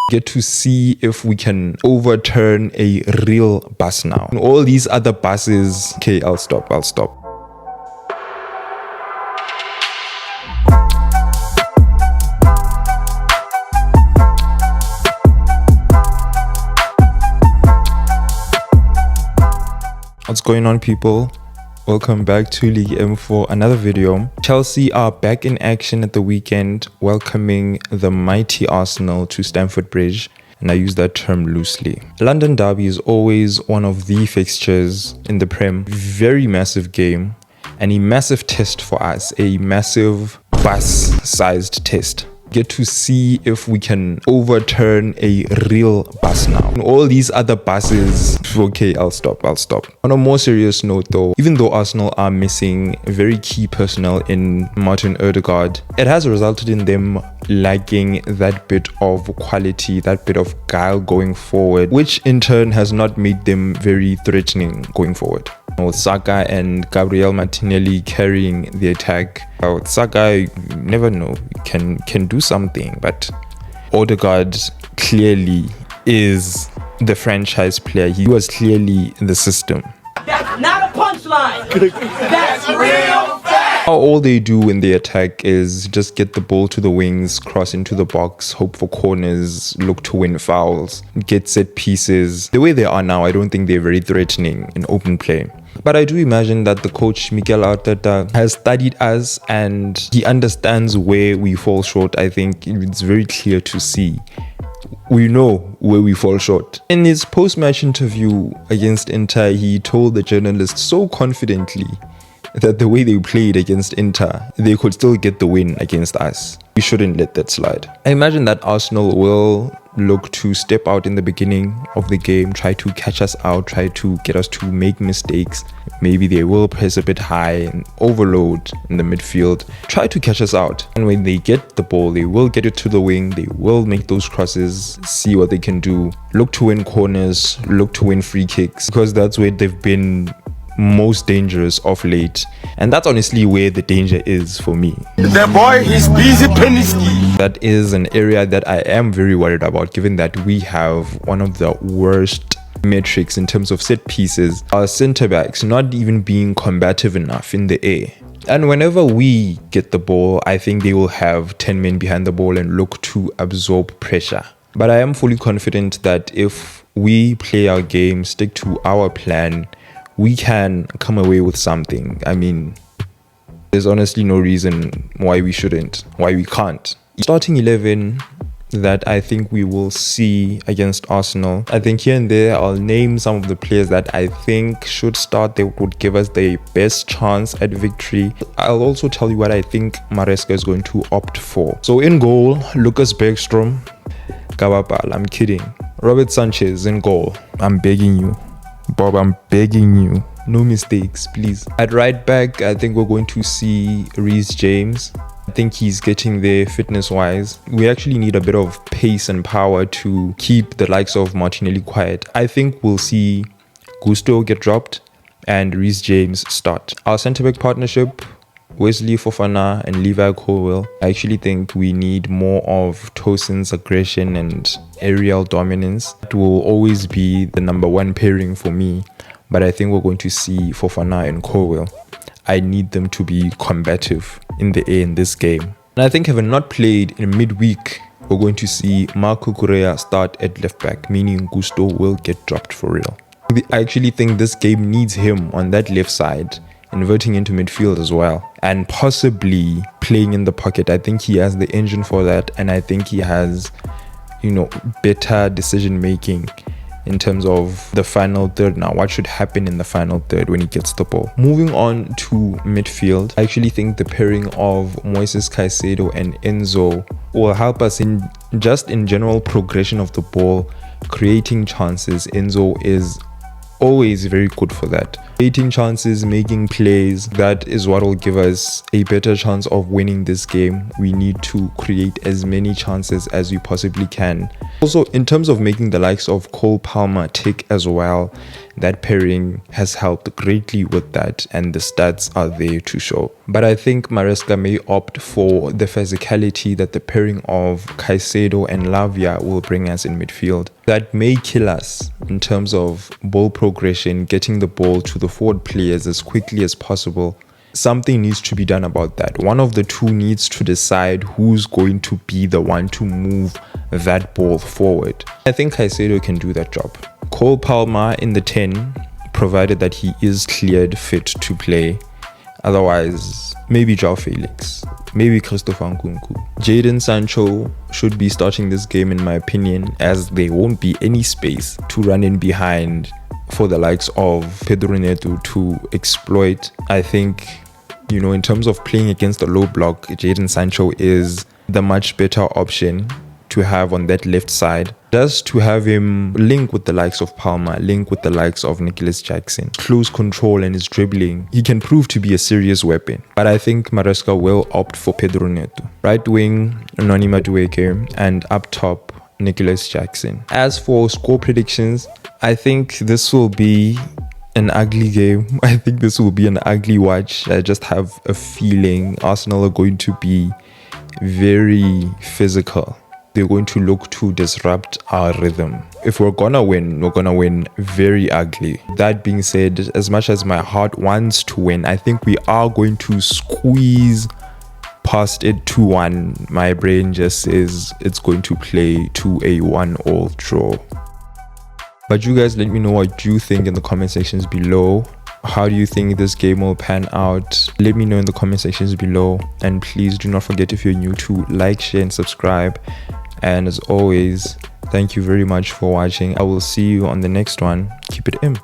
Get to see if we can overturn a real bus now. And all these other buses. Okay, I'll stop. What's going on, people? Welcome back to League M for another video. Chelsea are back in action at the weekend, welcoming the mighty Arsenal to Stamford Bridge, and I use that term loosely. London Derby is always one of the fixtures in the Prem. Very massive game and a massive test for us, a massive bus-sized test. Get to see if we can overturn a real bus now. And all these other buses. Okay, I'll stop. On a more serious note though, even though Arsenal are missing very key personnel in Martin Odegaard, it has resulted in them lacking that bit of quality, that bit of guile going forward, which in turn has not made them very threatening going forward. With Saka and Gabriel Martinelli carrying the attack. With Saka, you never know, can do something, but Odegaard clearly is the franchise player. He was clearly the system. That's not a punchline. That's real fact. All they do when they attack is just get the ball to the wings, cross into the box, hope for corners, look to win fouls, get set pieces. The way they are now, I don't think they're very threatening in open play. But I do imagine that the coach Mikel Arteta has studied us and he understands where we fall short. I think it's very clear to see. We know where we fall short. In his post-match interview against Inter, he told the journalists so confidently that the way they played against Inter, they could still get the win against us. We shouldn't let that slide. I imagine that Arsenal will look to step out in the beginning of the game, try to catch us out, try to get us to make mistakes. Maybe they will press a bit high and overload in the midfield, try to catch us out. And when they get the ball, they will get it to the wing, they will make those crosses, see what they can do, look to win corners, look to win free kicks, because that's where they've been most dangerous of late, and that's honestly where the danger is for me. The boy is busy penny. That is an area that I am very worried about, given that we have one of the worst metrics in terms of set pieces. Our centre backs not even being combative enough in the air. And whenever we get the ball, I think they will have 10 men behind the ball and look to absorb pressure. But I am fully confident that if we play our game, stick to our plan, we can come away with something. I mean, there's honestly no reason why we shouldn't, why we can't. Starting 11 that I think we will see against Arsenal. I think here and there, I'll name some of the players that I think should start. They would give us the best chance at victory. I'll also tell you what I think Maresca is going to opt for. So in goal, Lucas Bergstrom, Kabapal, I'm kidding. Robert Sanchez in goal. I'm begging you. Bob, I'm begging you, no mistakes, please. At right back, I think we're going to see Reece James. I think he's getting there fitness-wise. We actually need a bit of pace and power to keep the likes of Martinelli quiet. I think we'll see Gusto get dropped and Reece James start. Our centre-back partnership, Wesley Fofana and Levi Colwill. I actually think we need more of Tosin's aggression and aerial dominance. It will always be the number one pairing for me, but I think we're going to see Fofana and Colwill. I need them to be combative in the air in this game. And I think having not played in midweek, we're going to see Marco Correa start at left back, meaning Gusto will get dropped for real. I actually think this game needs him on that left side, inverting into midfield as well, and possibly playing in the pocket. I think he has the engine for that, and I think he has, better decision making in terms of the final third now. What should happen in the final third when he gets the ball? Moving on to midfield, I actually think the pairing of Moises Caicedo and Enzo will help us in general progression of the ball, creating chances. Enzo is always very good for that. creating chances, making plays. That is what will give us a better chance of winning this game. We need to create as many chances as we possibly can. Also, in terms of making the likes of Cole Palmer tick as well, that pairing has helped greatly with that, and the stats are there to show. But I think Maresca may opt for the physicality that the pairing of Caicedo and Lavia will bring us in midfield. That may kill us in terms of ball progression, getting the ball to the forward players as quickly as possible. Something needs to be done about that. One of the two needs to decide who's going to be the one to move that ball forward. I think Caicedo can do that job. Cole Palmer in the 10, provided that he is cleared fit to play. Otherwise, maybe João Felix, maybe Christopher Nkunku. Jadon Sancho should be starting this game in my opinion, as there won't be any space to run in behind for the likes of Pedro Neto to exploit. I think, in terms of playing against the low block, Jadon Sancho is the much better option to have on that left side. Just to have him link with the likes of Palmer, link with the likes of Nicholas Jackson. Close control and his dribbling. He can prove to be a serious weapon. But I think Maresca will opt for Pedro Neto. Right wing, Noni Madueke, and up top, Nicholas Jackson. As for score predictions, I think this will be an ugly game. I think this will be an ugly watch. I just have a feeling Arsenal are going to be very physical. They're going to look to disrupt our rhythm. If we're gonna win, we're gonna win very ugly. That being said, as much as my heart wants to win, I think we are going to squeeze past it 2-1. My brain just says it's going to play to a 1-1 draw. But you guys, let me know what you think in the comment sections below. How do you think this game will pan out? Let me know in the comment sections below. And please do not forget, if you're new, to like, share and subscribe. And as always, thank you very much for watching. I will see you on the next one. Keep it in.